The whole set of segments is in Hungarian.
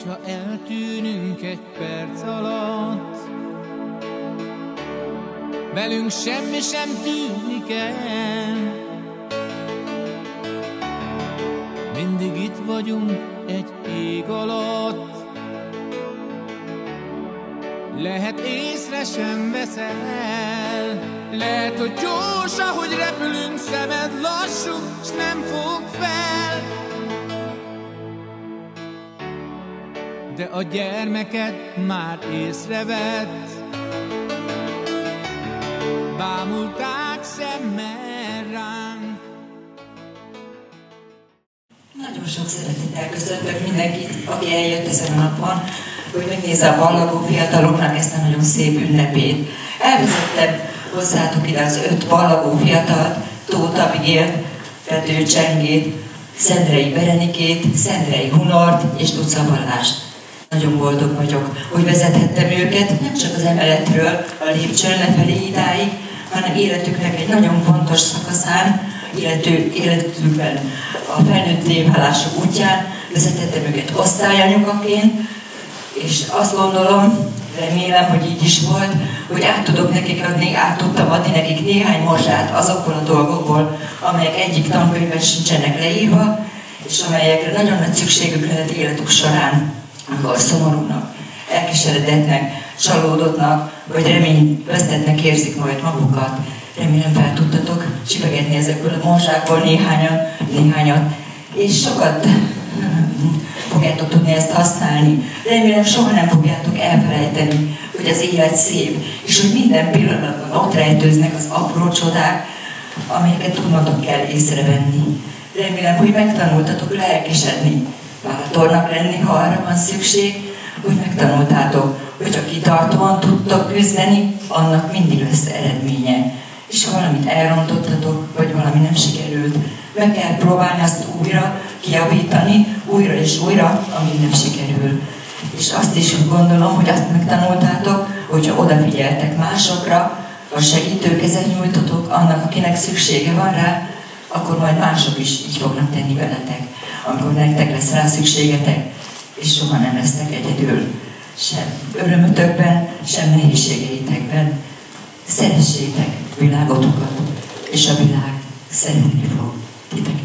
hogyha eltűnünk egy perc alatt. Velünk semmi sem tűnik el, mindig itt vagyunk egy ég alatt. Lehet észre sem veszel, lehet, hogy gyors, ahogy repülünk, szemed lassú, s nem fog fel. De a gyermeked már észrevett, bámulták szemmel ránk. Nagyon sok szeretettel köszöntök mindenkit, aki eljött ezen a napon, hogy megnézze a ballagó fiataloknak ezt a nagyon szép ünnepét. Elvezettem hozzátok ide az 5 ballagó fiatalt, Tóth Abigélt, Fedő Csengét, Szendrei Berenikét, Szendrei Hunort és Tuca Balást. Nagyon boldog vagyok, hogy vezethettem őket, nem csak az emeletről a lépcsőn lefelé idáig, hanem életüknek egy nagyon fontos szakaszán, életükben a felnőtté válásuk útján vezethettem őket osztályanyukaként, és azt gondolom, remélem, hogy így is volt, hogy át tudtam adni nekik néhány morzsát azokból a dolgokból, amelyek egyik tankönyvben sincsenek leírva, és amelyekre nagyon nagy szükségük lehet életük során, amikor szomorúnak, elkeseredettnek, csalódottnak, vagy reményvesztettnek érzik majd magukat. Remélem fel tudtatok csipegetni ezekből a morzsákból néhányat, és sokat fogjátok tudni ezt használni. Remélem soha nem fogjátok elfelejteni, hogy az élet szép, és hogy minden pillanatban ott rejtőznek az apró csodák, amelyeket tudnotok kell észrevenni. Remélem, hogy megtanultatok lelkesedni, bátornak lenni, ha arra van szükség, hogy megtanultátok, hogy ha kitartóan tudtok küzdeni, annak mindig lesz eredménye. És ha valamit elrontottatok, vagy valami nem sikerült, meg kell próbálni azt újra kijavítani, újra és újra, amíg nem sikerül. És azt is gondolom, hogy azt megtanultátok, hogyha odafigyeltek másokra, ha segítőkezet nyújtotok annak, akinek szüksége van rá, akkor majd mások is így fognak tenni veletek, amikor nektek lesz rá szükségetek, és soha nem lesztek egyedül, sem örömötökben, sem nehézségeitekben. Szeressétek világotokat, és a világ szeretni fog titeket.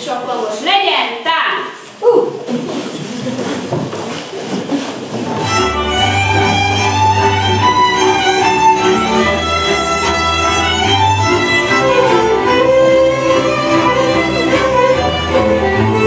És akkor most legyen tánc! Thank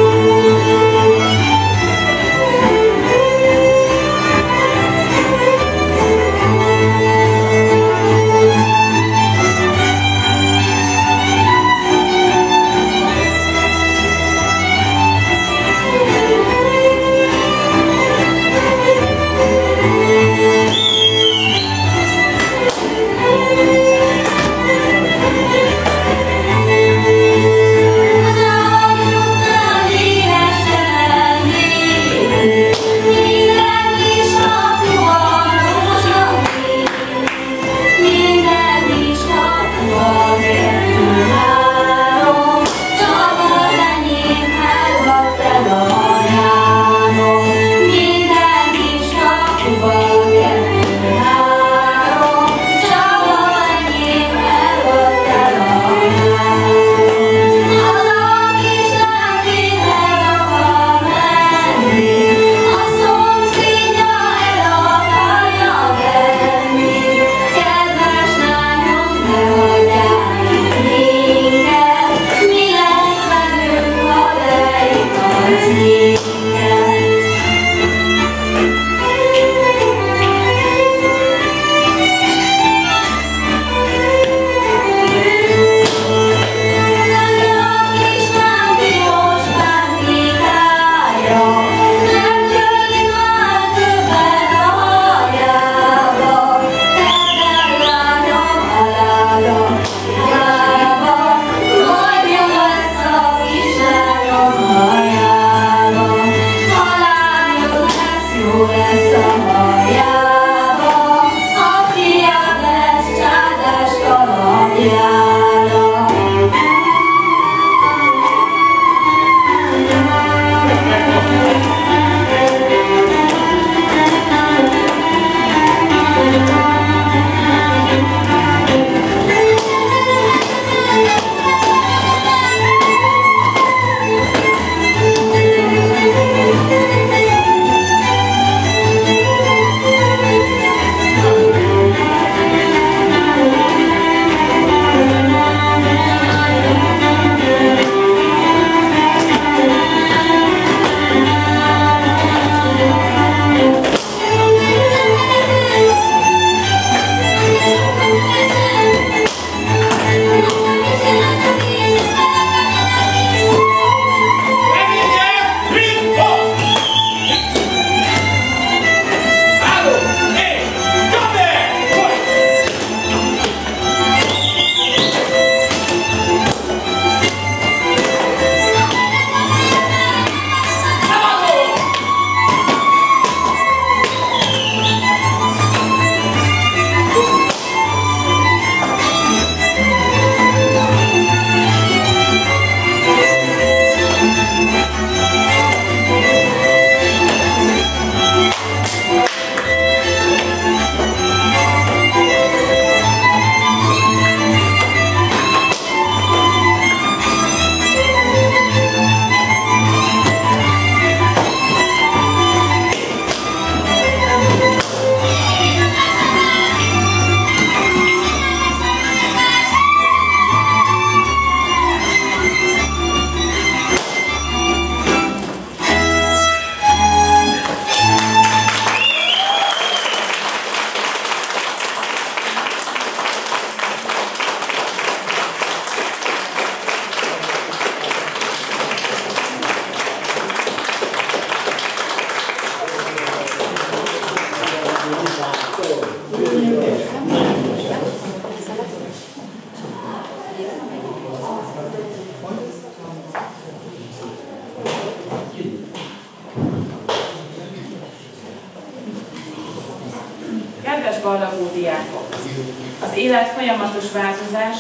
Az élet folyamatos változás,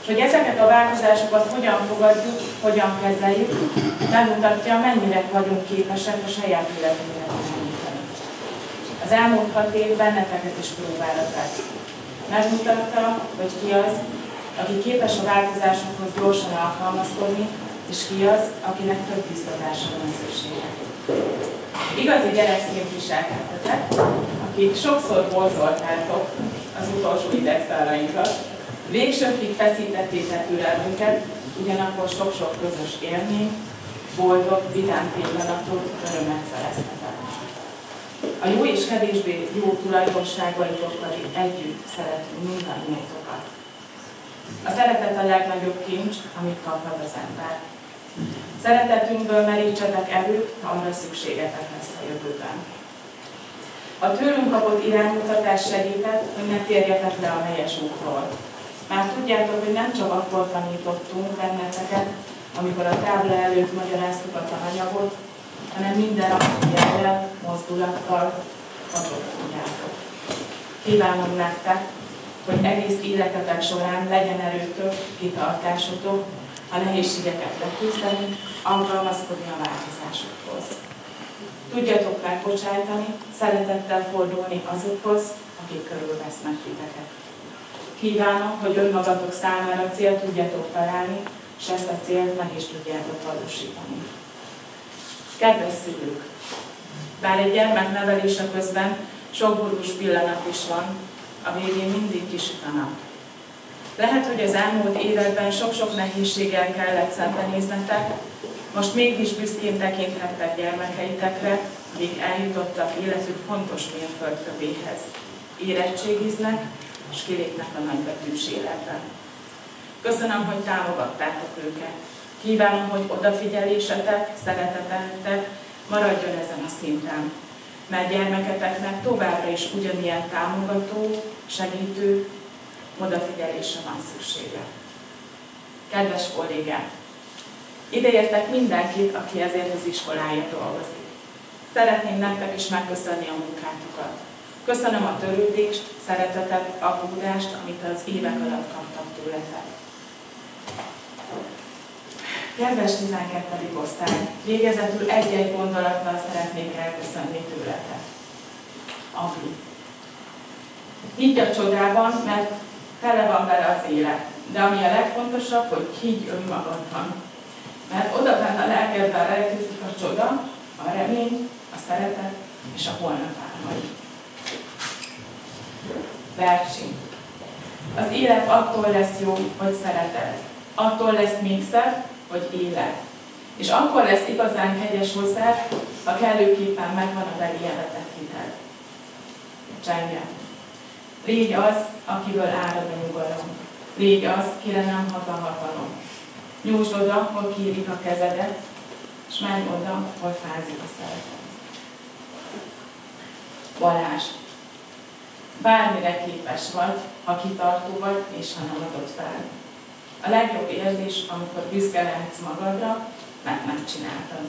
és hogy ezeket a változásokat hogyan fogadjuk, hogyan kezeljük, megmutatja, mennyire vagyunk képesek a saját életünkre irányítani. Az elmúlt 6 év benneteket is próbára tett. Megmutatta, hogy ki az, aki képes a változásokhoz gyorsan alkalmazkodni, és ki az, akinek több biztatásra van szüksége. Igazi gyerekként viselkedtetek, akik sokszor borzoltátok az utolsó idegszárainkat, végsőkig feszítettétek türelmünket, ugyanakkor sok-sok közös élmény, boldog, vidám pillanatot, örömet szereztetek. A jó és kevésbé jó tulajdonságaitokkal együtt szeretünk mindannyiatokat. A szeretet a legnagyobb kincs, amit kaphat az ember. Szeretetünkből merítsetek erőt, ha arra szükségetek lesz a jövőben. A tőlünk kapott iránymutatás segített, hogy ne térjetek le a helyes útról. Már tudjátok, hogy nem csak akkor tanítottunk benneteket, amikor a tábla előtt magyaráztuk a tananyagot, hanem minden jellel, mozdulattal tudjátok. Kívánom nektek, hogy egész életetek során legyen erőtök, kitartásotok, a nehézségeket leküzdeni, alkalmazkodni a változásokhoz. Tudjatok megbocsájtani, szeretettel fordulni azokhoz, akik körülvesznek titeket. Kívánom, hogy önmagatok számára célt tudjatok találni, és ezt a célt meg is tudjátok valósítani. Kedves szülők! Bár egy gyermek nevelése közben sok borús pillanat is van, a végén mindig kisüt a nap. Lehet, hogy az elmúlt években sok-sok nehézséggel kellett szembenéznetek, most mégis büszkén tekinthettek gyermekeitekre, akik eljutottak életük fontos mérföldkövéhez. Érettségiznek, és kilépnek a nagybetűs életben. Köszönöm, hogy támogattátok őket. Kívánom, hogy odafigyelésetek, szeretetetek maradjon ezen a szinten, mert gyermeketeknek továbbra is ugyanilyen támogató, segítő, odafigyelésre van szüksége. Kedves kollégák! Ideértek mindenkit, aki ezért az iskoláért dolgozik. Szeretném nektek is megköszönni a munkátokat. Köszönöm a törődést, szeretetet, aggódást, amit az évek alatt kaptak tőletek. Kedves 12. osztály, végezetül egy-egy gondolattal szeretnék elköszönni tőletek. Abli. Higgy a csodában, mert tele van vele az élet. De ami a legfontosabb, hogy higgy önmagadban. Mert oda benne a lelkedben rejtőzik a csoda, a remény, a szeretet és a holnap álmai. Versi. Az élet attól lesz jó, hogy szereted. Attól lesz még szebb, hogy éled. És akkor lesz igazán hegyes hozzá, ha kellőképpen megvan a beli életet hited. Csenge. Légy az, akiből árad a nyugalom. Légy az, kire nem hat a hatalom. Nyújtsd oda, hol kírik a kezedet, és menj oda, hol fázik a szeretet. Balázs. Bármire képes vagy, ha kitartó vagy, és ha nem adod fel. A legjobb érzés, amikor büszke lehetsz magadra, mert megcsináltad.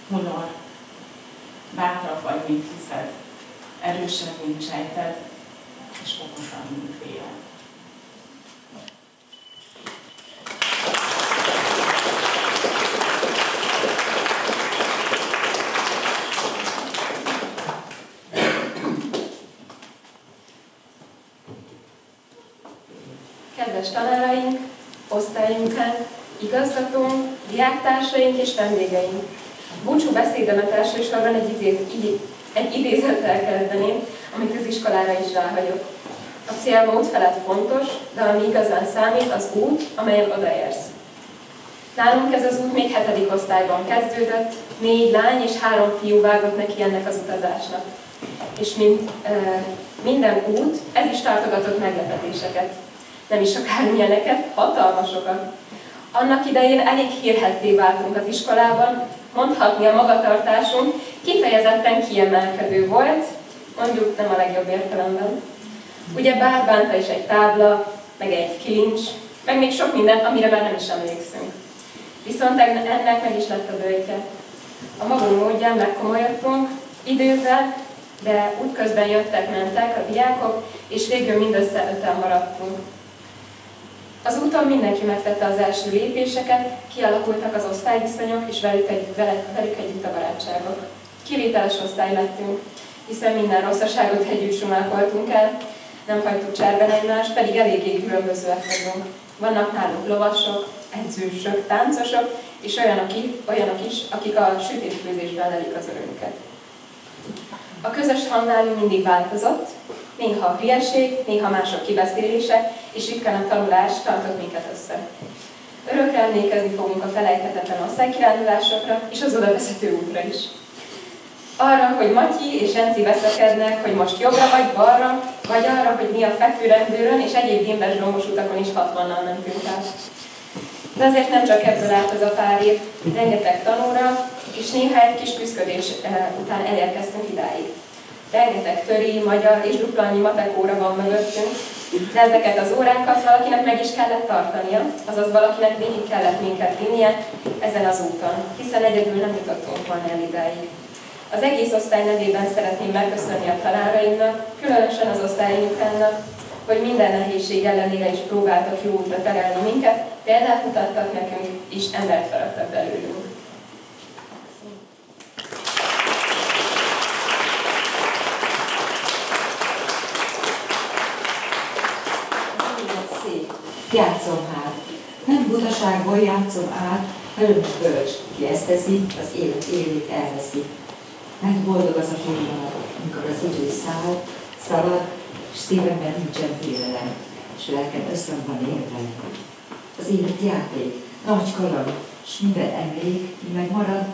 Hunor. Bátrabb vagy, mint hiszed. Erősebb, mint sejted, és okosabb, mint véled. Kedves tanáraink, osztályunkán, igazgatónk, diáktársaink és vendégeink! Búcsú beszédemet elsősorban egy idézettel kezdeném, amit az iskolára is ráhagyok. A célmód felett fontos, de ami igazán számít, az út, amelyen odaérsz. Nálunk ez az út még 7. osztályban kezdődött, 4 lány és 3 fiú vágott neki ennek az utazásnak. És mint minden út, ez is tartogatott meglepetéseket. Nem is akármilyeneket, hatalmasokat. Annak idején elég hírhedté váltunk az iskolában, mondhatni a magatartásunk kifejezetten kiemelkedő volt, mondjuk nem a legjobb értelemben. Ugye bár bánta is egy tábla, meg egy kilincs, meg még sok minden, amire már nem is emlékszünk. Viszont ennek meg is lett a bőjtje. A magunk módján megkomolyodtunk, idővel de útközben jöttek-mentek a diákok, és végül mindössze 5-en maradtunk. Az úton mindenki megtette az első lépéseket, kialakultak az osztályviszonyok, és velük együtt a barátságok. Kivételes osztály lettünk, hiszen minden rosszaságot együtt sumálkoltunk el, nem hagytuk cserben egymást, pedig eléggé különbözőek vagyunk. Vannak nálunk lovasok, edzősök, táncosok, és olyanok is, akik a sütésfőzésben lelik az örömüket. A közös hang nálunk mindig változott, néha a hülyeség, néha mások kibeszélése, és ritkán a tanulás tartott minket össze. Örökre emlékezni fogunk a felejthetetlen osztálykirándulásokra, és az oda vezető útra is. Arra, hogy Matyi és Enci veszekednek, hogy most jobbra vagy balra, vagy arra, hogy mi a fekvőrendőrön és egyéb gémbes dombos utakon is 60-nal mentünk át. De azért nem csak ebből állt az a pár év, rengeteg tanóra, és néha egy kis küszködés után elérkeztünk idáig. Rengeteg töri, magyar és dupla annyi matek óra van mögöttünk, de ezeket az órákat valakinek meg is kellett tartania, azaz valakinek végig kellett minket vinnie ezen az úton, hiszen egyedül nem jutottunk volna el idáig. Az egész osztály nevében szeretném megköszönni a tanáraimnak, különösen az osztályanyukának, hogy minden nehézség ellenére is próbáltak jó útra terelni minket, példát mutattak nekünk, és embert faragtak belőlünk. Játszom hát. Nem butaságból játszom át, hanem bölcs, ki ezt teszi, az élet élét elveszi. Mert boldog az a pillanat, amikor az idő szalad, és szívemben nincsen félelem, és lelkem összhangban érvel. Az élet játék, nagy kaland, és minden emlék, mi megmarad,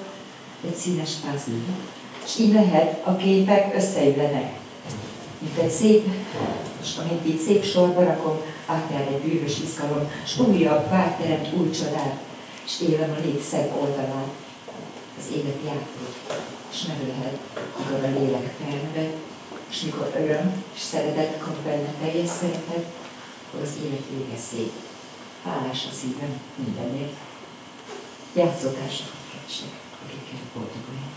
egy színes puzzle. És így lehet, a képek összeillenek. Mint egy szép, és amint így szép sorba rakom, átjár egy bűvös izgalom, s újabb vágy teremt új csodát, és élem a lég szebb oldalán. Az élet játék, és meg lehet, mikor a lélek felnövet, és mikor öröm és szeretet kap benne teljes szeretet, akkor az élet vége szép. Hálás a szívem mindenért. Játszótársakat keresek, akikkel boldogulni.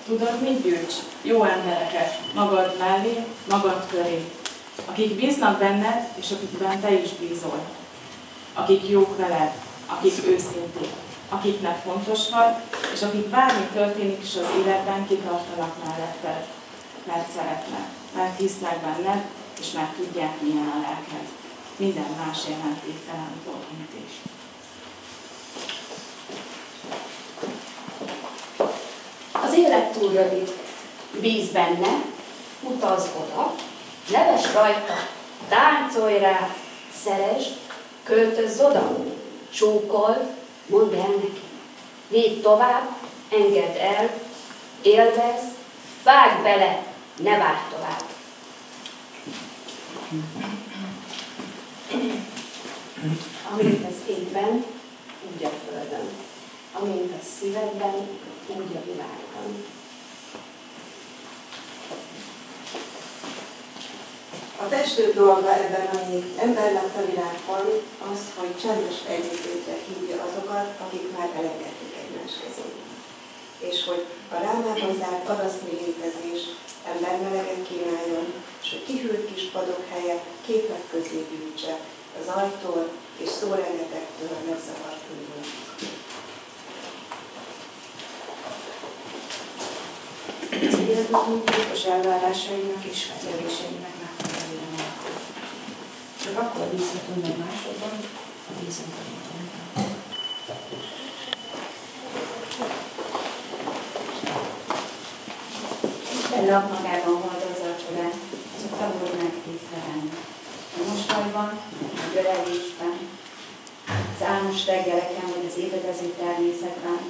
Tudod, mit gyűjts? Jó embereket, magad mellé, magad köré, akik bíznak benned, és akikben te is bízol. Akik jók veled, akik őszinték, akiknek fontos vagy, és akik bármi történik is az életben, kitartanak melletted, mert szeretnek, mert hisznek benned, és mert tudják, milyen a lelked. Minden más jelentéktelen dolgítés. Az élet túl rövid. Bíz benne, utazz oda, neves rajta, táncolj rá, szeresd, költözz oda, csókold, mondd el neki. Védd tovább, engedd el, élvezd, vágd bele, ne várj tovább. Amit az égben, úgy a földön, amint a szívedben, úgy a világban. A testőr dolga ebben a ember lett a világban az, hogy csendes együttlétre hívja azokat, akik már elengedték egymás kezét. És hogy a rámában zárt parasztmi létezés embermeleget kínáljon, és a kihűlt kis padok helyett képek közé gyűjtse az ajtól és szórengetektől megzavart körül. Életünk titkos elvárásainak és feleléseinek megfelelően alakul. Csak akkor bízhatunk meg másokban, ha bízunk a magunkban. Minden nap magában hordozza a csodát, csak tanulj meg észrevenni. A mosolyban, a görelésben, az álmos reggeleken vagy az ébredező természetben,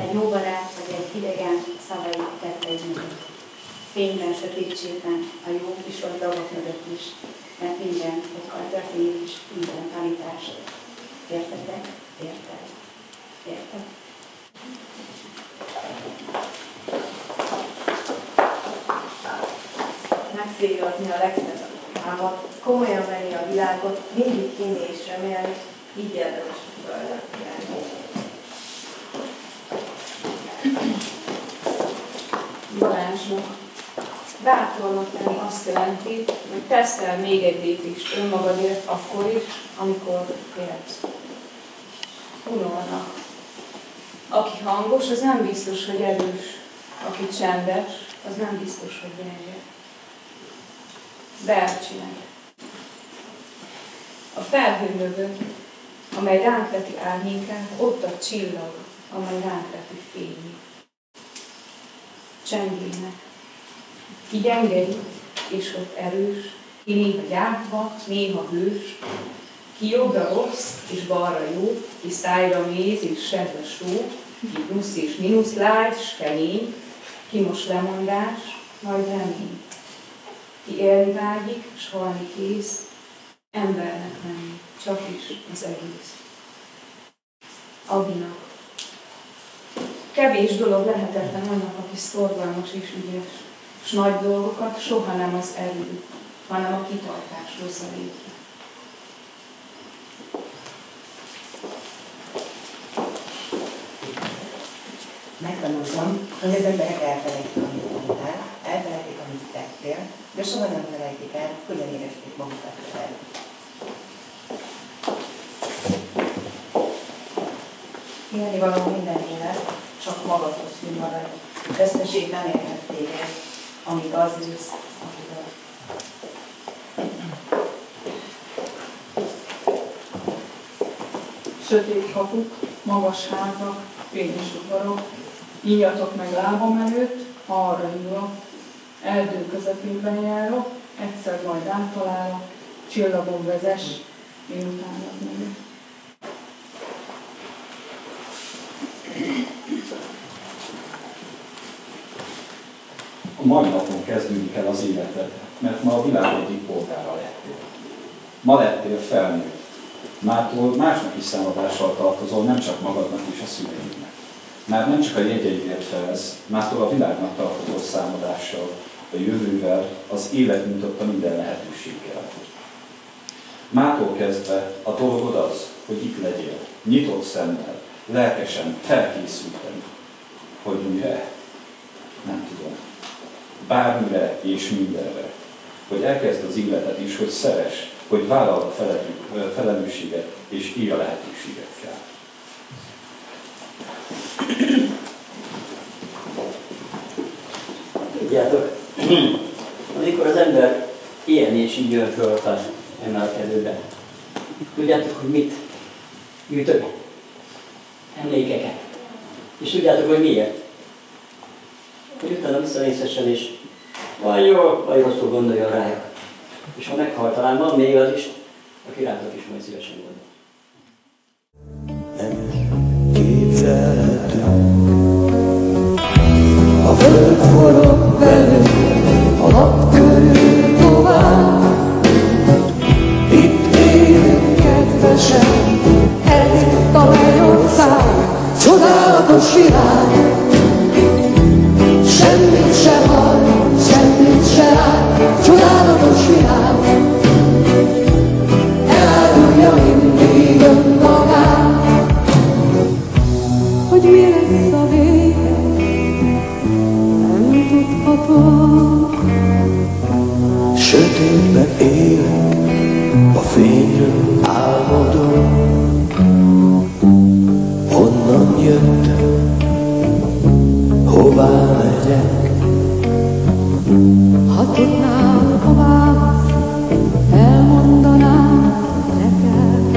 egy jó barát vagy egy idegen szavai tettei mögött. Fényben, sötétségben, a jó és rossz dolgok mögött is, mert minden, hogy történik is, minden tanításod. Értetek? Érted? Érted? Megszélozni a legszebb álmat, komolyan venni a világot, mindig hinni és remélni, így érdemes a földön járni. Balázsnak. Bátornak lenni azt jelenti, hogy teszel még egy lépést önmagadért akkor is, amikor félsz. Unalnak. Aki hangos, az nem biztos, hogy erős. Aki csendes, az nem biztos, hogy gyenge. Bercsinek. A felhő mögött, amely ránk veti árnyékát, ott a csillag, amely ránk veti fényét. Csendjének. Ki gyengei, és ott erős, ki néha gyáva, néha hős, ki jobbra rossz, és balra jó, ki szájra méz, és sedve só, ki plusz és mínusz lágy, s kemény, ki most lemondás, majd remény. Ki élni vágyik, s halni kész, embernek lenni, csak is az egész. Abinak. Kevés dolog lehetetlen annak, aki szorgalmas és ügyes, s nagy dolgokat soha nem az erő, hanem a kitartás hozza létre. Megtanultam, hogy az emberek elfelejtik, amit mondtál, elfelejtik, amit tettél, de soha nem felejtik el, hogyan érezték magukat veled. Élnivaló minden élet, csak magadhoz fű marad. Veszteség nem érhet téged, amíg az ülsz, akit ad. Sötét kapuk, magas házak, fényes udvarok, nyíljatok meg lábam előtt, ha arra indulok, erdő közepében járok, egyszer majd áttalálok, csillagon vezess, én utánad megyek. A mai napon kezdődik el az életed, mert ma a világ egyik polgára lettél. Ma lettél felnőtt. Mától másnak is számadással tartozol, nem csak magadnak és a szüleidnek. Már nem csak a jegyeidért felsz, mától a világnak tartozol számadással, a jövővel, az élet nyújtotta minden lehetőséggel. Mától kezdve a dolgod az, hogy itt legyél, nyitott szemmel, lelkesen, felkészülten, hogy mire, nem tudom, bármire és mindenre, hogy elkezd az életet is, hogy szeress, hogy vállal a felelősséget és él a lehetőségekkel. Tudjátok, amikor az ember ilyen és így jön föl az emelkedőbe, tudjátok, hogy mit gyűjtök? Emlékeket. És tudjátok, hogy miért? Hogy utána visszanézhessen és vagy jól, vagy rosszul gondoljon rájuk. És ha meghal, talán van még az is, aki rátok is majd szívesen gondol. Képzelhető. A föld forog velünk, a nap körül tovább. Itt élünk kedvesen, ezért a mennyország. alhatok. Sötétben élek, a fényről álmodom. Honnan jöttem, hová megyek? Ha tudnám a választ, elmondanám neked.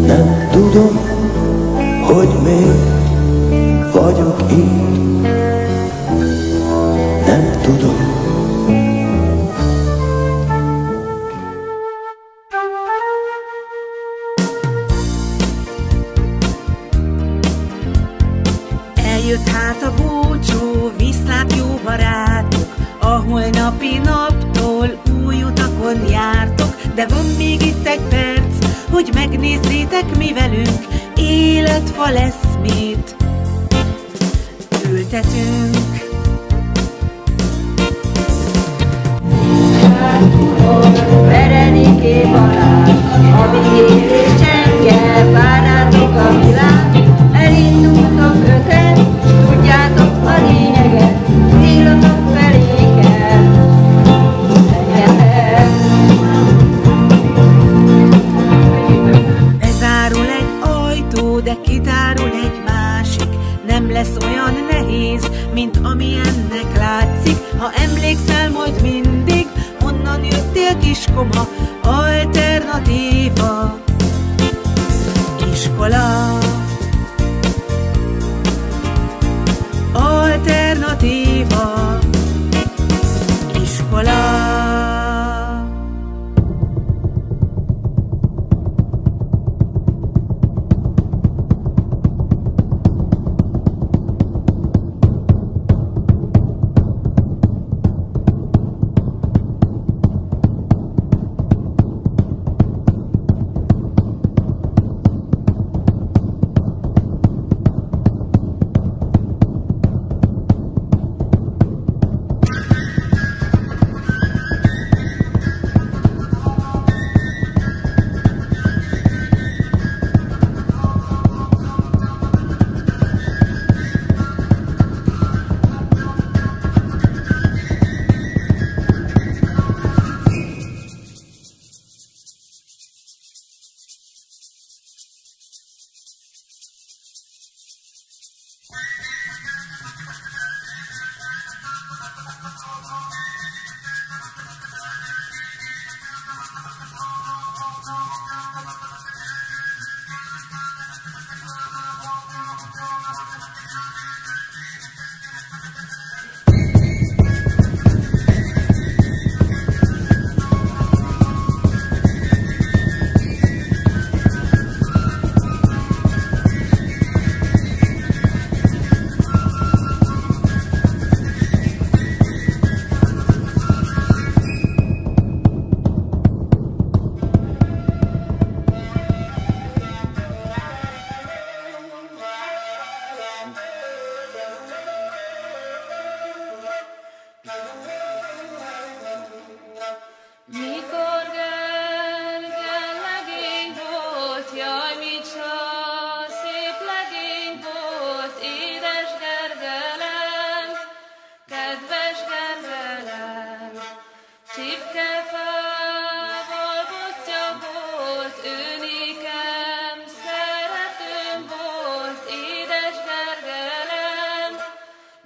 Nem tudom, hogy miért vagyok itt. Nem tudom. Eljött hát a búcsú, viszlát jó barátok, a holnapi naptól új utakon jártok, de van még itt egy perc, hogy megnézzétek mi velünk, életfa lesz mit ültetünk. Vereniké barát, amíg élő csenge, várjátok a világ, elindultok öten, tudjátok a lényeget, célotok felé kell menjetek. Bezárul egy ajtó, de kitárul egy másik, nem lesz olyan nehéz, mint amilyennek látszik, ha emlékszel majd mindig, honnan jöttél kiskoma, alternatíva, iskola. Alternatíva, iskola.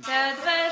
Kedves